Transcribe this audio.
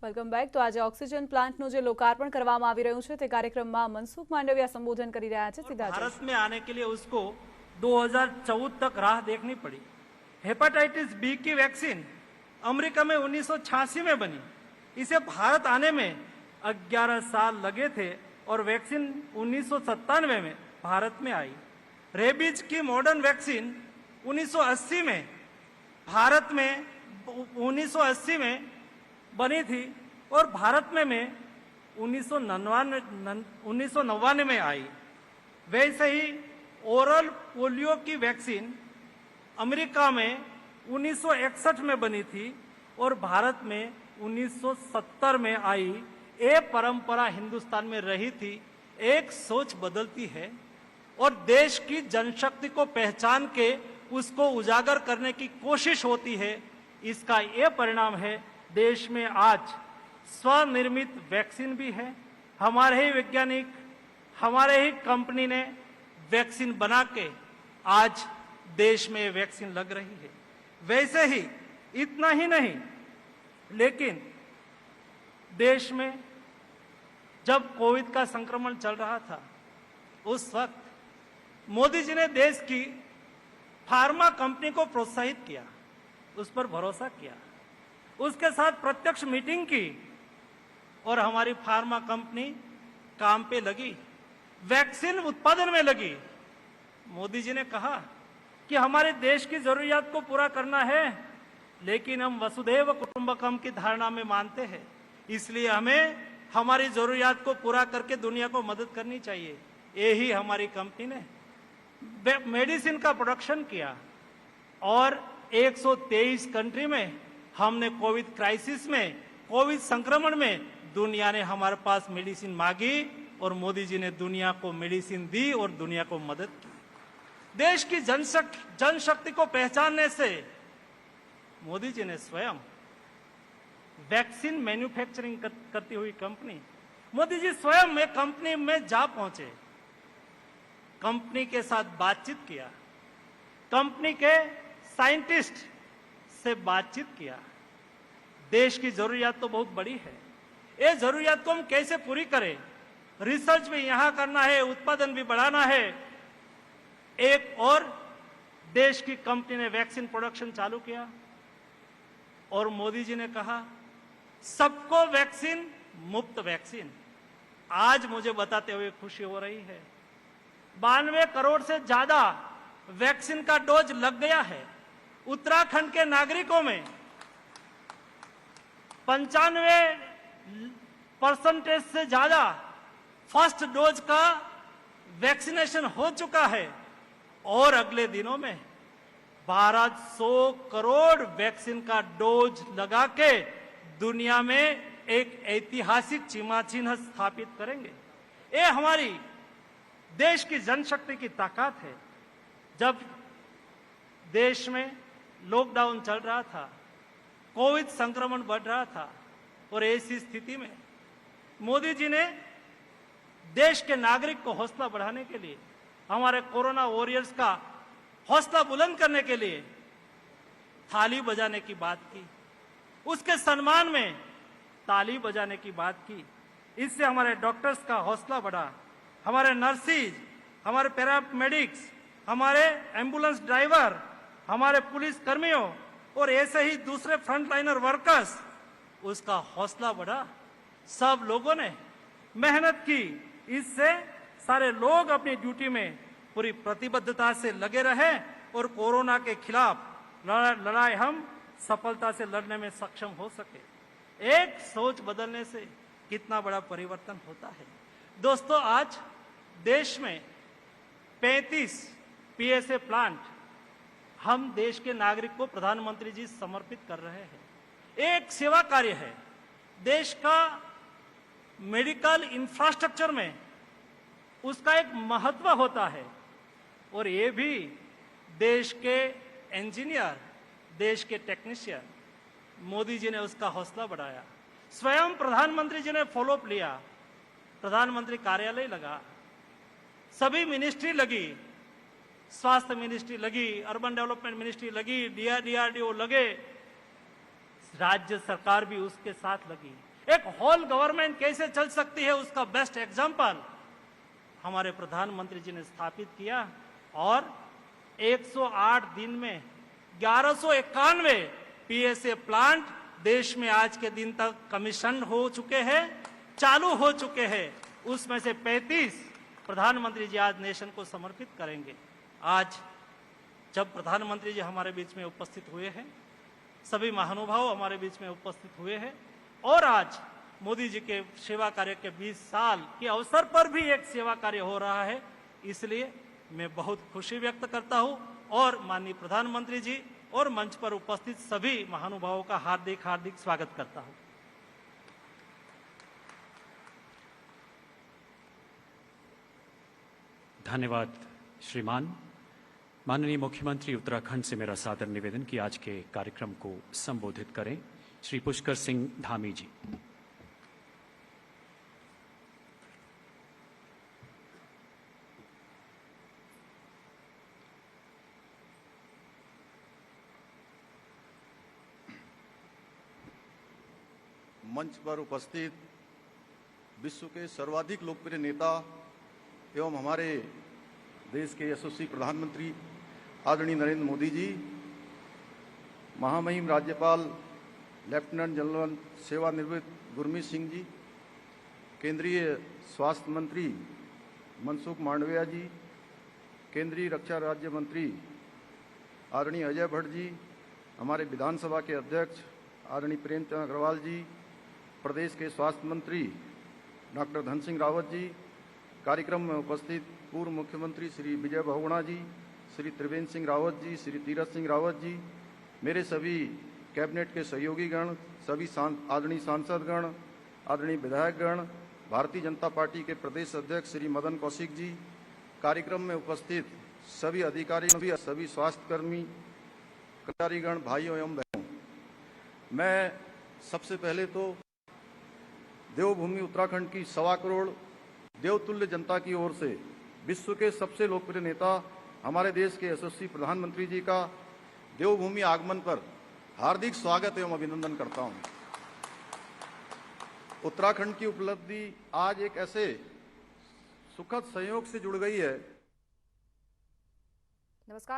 Welcome back. તો આજે oxygen પ્લાન્ટનું જે લોકાર્પણ કરવામાં આવી રહ્યું છે તે કાર્યક્રમમાં મનસુખ માંડવિયા સંબોધન કરી રહ્યા છે। सीधा भारत में आने के लिए उसको 2014 तक राह देखनी पड़ी। हेपेटाइटिस बी की वैक्सीन अमेरिका में 1986 में बनी। इसे भारत आने में 11 साल लगे थे और वैक्सीन 1997 में भारत में आई। रेबीज की मॉडर्न वैक्सीन 1980 में भारत में 1980 में बनी थी और भारत में 1999 में आई। वैसे ही ओरल पोलियो की वैक्सीन अमेरिका में 1961 में बनी थी और भारत में 1970 में आई। ये परंपरा हिंदुस्तान में रही थी। एक सोच बदलती है और देश की जनशक्ति को पहचान के उसको उजागर करने की कोशिश होती है। इसका ये परिणाम है देश में आज स्वनिर्मित वैक्सीन भी है। हमारे ही वैज्ञानिक, हमारे ही कंपनी ने वैक्सीन बना के आज देश में वैक्सीन लग रही है। वैसे ही इतना ही नहीं, लेकिन देश में जब कोविड का संक्रमण चल रहा था उस वक्त मोदी जी ने देश की फार्मा कंपनी को प्रोत्साहित किया, उस पर भरोसा किया, उसके साथ प्रत्यक्ष मीटिंग की और हमारी फार्मा कंपनी काम पे लगी, वैक्सीन उत्पादन में लगी। मोदी जी ने कहा कि हमारे देश की जरूरियात को पूरा करना है, लेकिन हम वसुधैव कुटुंबकम की धारणा में मानते हैं, इसलिए हमें हमारी जरूरियात को पूरा करके दुनिया को मदद करनी चाहिए। यही हमारी कंपनी ने मेडिसिन का प्रोडक्शन किया और 123 कंट्री में हमने कोविड क्राइसिस में, कोविड संक्रमण में दुनिया ने हमारे पास मेडिसिन मांगी और मोदी जी ने दुनिया को मेडिसिन दी और दुनिया को मदद की। देश की जनशक्ति को पहचानने से मोदी जी ने स्वयं वैक्सीन मैन्युफैक्चरिंग करती हुई कंपनी, मोदी जी स्वयं में कंपनी में जा पहुंचे, कंपनी के साथ बातचीत किया, कंपनी के साइंटिस्ट से बातचीत किया। देश की जरूरियात तो बहुत बड़ी है, ये जरूरियात को हम कैसे पूरी करें? रिसर्च भी यहां करना है, उत्पादन भी बढ़ाना है। एक और देश की कंपनी ने वैक्सीन प्रोडक्शन चालू किया और मोदी जी ने कहा सबको वैक्सीन, मुफ्त वैक्सीन। आज मुझे बताते हुए खुशी हो रही है, 92 करोड़ से ज्यादा वैक्सीन का डोज लग गया है। उत्तराखंड के नागरिकों में 95% से ज्यादा फर्स्ट डोज का वैक्सीनेशन हो चुका है और अगले दिनों में भारत 100 करोड़ वैक्सीन का डोज लगा के दुनिया में एक ऐतिहासिक चिन्ह स्थापित करेंगे। ये हमारी देश की जनशक्ति की ताकत है। जब देश में लॉकडाउन चल रहा था, कोविड संक्रमण बढ़ रहा था और ऐसी स्थिति में मोदी जी ने देश के नागरिक को हौसला बढ़ाने के लिए, हमारे कोरोना वॉरियर्स का हौसला बुलंद करने के लिए थाली बजाने की बात की, उसके सम्मान में ताली बजाने की बात की। इससे हमारे डॉक्टर्स का हौसला बढ़ा, हमारे नर्सिस, हमारे पैरामेडिक्स, हमारे एम्बुलेंस ड्राइवर, हमारे पुलिस कर्मियों और ऐसे ही दूसरे फ्रंटलाइनर वर्कर्स, उसका हौसला बढ़ा। सब लोगों ने मेहनत की, इससे सारे लोग अपनी ड्यूटी में पूरी प्रतिबद्धता से लगे रहे और कोरोना के खिलाफ लड़ाई हम सफलता से लड़ने में सक्षम हो सके। एक सोच बदलने से कितना बड़ा परिवर्तन होता है। दोस्तों, आज देश में 35 पीएसए प्लांट हम देश के नागरिक को प्रधानमंत्री जी समर्पित कर रहे हैं। एक सेवा कार्य है। देश का मेडिकल इंफ्रास्ट्रक्चर में उसका एक महत्व होता है और ये भी देश के इंजीनियर, देश के टेक्नीशियन, मोदी जी ने उसका हौसला बढ़ाया। स्वयं प्रधानमंत्री जी ने फॉलोअप लिया, प्रधानमंत्री कार्यालय लगा, सभी मिनिस्ट्री लगी, स्वास्थ्य मिनिस्ट्री लगी, अर्बन डेवलपमेंट मिनिस्ट्री लगी, डीआरडीओ लगे, राज्य सरकार भी उसके साथ लगी। एक होल गवर्नमेंट कैसे चल सकती है उसका बेस्ट एग्जाम्पल हमारे प्रधानमंत्री जी ने स्थापित किया और 108 दिन में 1191 पीएसए प्लांट देश में आज के दिन तक कमीशन हो चुके हैं, चालू हो चुके हैं। उसमें से 35 प्रधानमंत्री जी आज नेशन को समर्पित करेंगे। आज जब प्रधानमंत्री जी हमारे बीच में उपस्थित हुए हैं, सभी महानुभाव हमारे बीच में उपस्थित हुए हैं और आज मोदी जी के सेवा कार्य के 20 साल के अवसर पर भी एक सेवा कार्य हो रहा है, इसलिए मैं बहुत खुशी व्यक्त करता हूं और माननीय प्रधानमंत्री जी और मंच पर उपस्थित सभी महानुभावों का हार्दिक हार्दिक स्वागत करता हूं। धन्यवाद श्रीमान। माननीय मुख्यमंत्री उत्तराखंड से मेरा सादर निवेदन कि आज के कार्यक्रम को संबोधित करें। श्री पुष्कर सिंह धामी जी। मंच पर उपस्थित विश्व के सर्वाधिक लोकप्रिय नेता एवं हमारे देश के यशस्वी प्रधानमंत्री आदरणीय नरेंद्र मोदी जी, महामहिम राज्यपाल लेफ्टिनेंट जनरल सेवानिवृत्त गुरमीत सिंह जी, केंद्रीय स्वास्थ्य मंत्री मनसुख मांडविया जी, केंद्रीय रक्षा राज्य मंत्री आदरणीय अजय भट्ट जी, हमारे विधानसभा के अध्यक्ष आदरणीय प्रेमचंद अग्रवाल जी, प्रदेश के स्वास्थ्य मंत्री डॉक्टर धन सिंह रावत जी, कार्यक्रम में उपस्थित पूर्व मुख्यमंत्री श्री विजय बहुगुणा जी, श्री त्रिवेंद्र सिंह रावत जी, श्री तीरथ सिंह रावत जी, मेरे सभी कैबिनेट के सहयोगी गण, सभी आदरणीय सांसदगण, आदरणीय विधायकगण, भारतीय जनता पार्टी के प्रदेश अध्यक्ष श्री मदन कौशिक जी, कार्यक्रम में उपस्थित सभी अधिकारी, सभी स्वास्थ्यकर्मी, कर्मचारीगण, भाइयों एवं बहनों, मैं सबसे पहले तो देवभूमि उत्तराखंड की 1.25 करोड़ देवतुल्य जनता की ओर से विश्व के सबसे लोकप्रिय नेता हमारे देश के यशस्वी प्रधानमंत्री जी का देवभूमि आगमन पर हार्दिक स्वागत एवं अभिनंदन करता हूं। उत्तराखंड की उपलब्धि आज एक ऐसे सुखद संयोग से जुड़ गई है। नमस्कार।